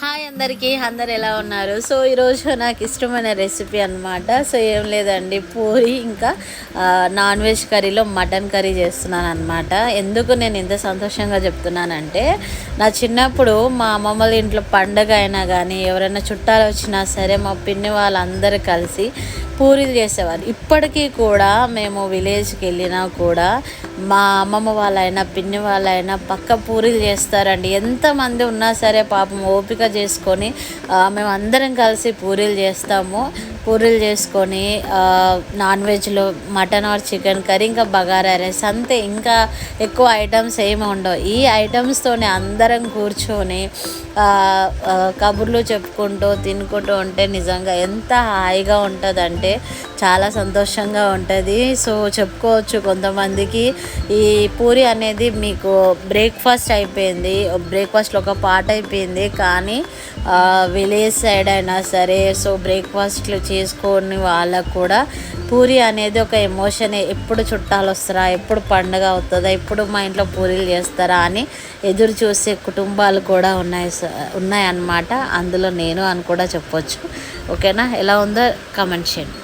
Hi అందరికీ, అందరు ఎలా ఉన్నారు? సో ఈరోజు నాకు ఇష్టమైన రెసిపీ అనమాట. సో ఏం లేదండి, పూరి ఇంకా నాన్ వెజ్ కర్రీలో మటన్ కర్రీ చేస్తున్నాను అనమాట. ఎందుకు నేను ఇంత సంతోషంగా చెప్తున్నానంటే, నా చిన్నప్పుడు మా అమ్మమ్మ వాళ్ళ ఇంట్లో పండగ అయినా కానీ ఎవరైనా చుట్టాలు వచ్చినా సరే మా పిన్ని వాళ్ళందరూ కలిసి పూరీలు చేసేవారు. ఇప్పటికీ కూడా మేము విలేజ్కి వెళ్ళినా కూడా మా అమ్మమ్మ వాళ్ళైనా పిన్ని వాళ్ళైనా పక్క పూరీలు చేస్తారండి. ఎంతమంది ఉన్నా సరే పాపం ఓపిక చేసుకొని మేము అందరం కలిసి పూరీలు చేస్తాము. పూరీలు చేసుకొని నాన్ వెజ్లో మటన్ ఆర్ చికెన్ కర్రీ ఇంకా బగారా రైస్ అంతే, ఇంకా ఎక్కువ ఐటమ్స్ ఏమి ఉండవు. ఈ ఐటమ్స్తోనే అందరం కూర్చొని కబుర్లు చెప్పుకుంటూ తినుకుంటూ ఉంటే నిజంగా ఎంత హాయిగా ఉంటుందంటే చాలా సంతోషంగా ఉంటుంది. సో చెప్పుకోవచ్చు కొంతమందికి ఈ పూరి అనేది మీకు బ్రేక్ఫాస్ట్ అయిపోయింది, బ్రేక్ఫాస్ట్లో ఒక పార్ట్ అయిపోయింది. కానీ విలేజ్ సైడ్ అయినా సరే సో బ్రేక్ఫాస్ట్లు చేసుకొని వాళ్ళకు కూడా పూరి అనేది ఒక ఎమోషనే. ఎప్పుడు చుట్టాలు వస్తారా, ఎప్పుడు పండుగ అవుతుందా, ఎప్పుడు మా ఇంట్లో పూరీలు చేస్తారా అని ఎదురు చూసే కుటుంబాలు కూడా ఉన్నాయన్నమాట. అందులో నేను అని కూడా చెప్పొచ్చు. ఓకేనా? ఎలా ఉందో కామెంట్ చేయండి.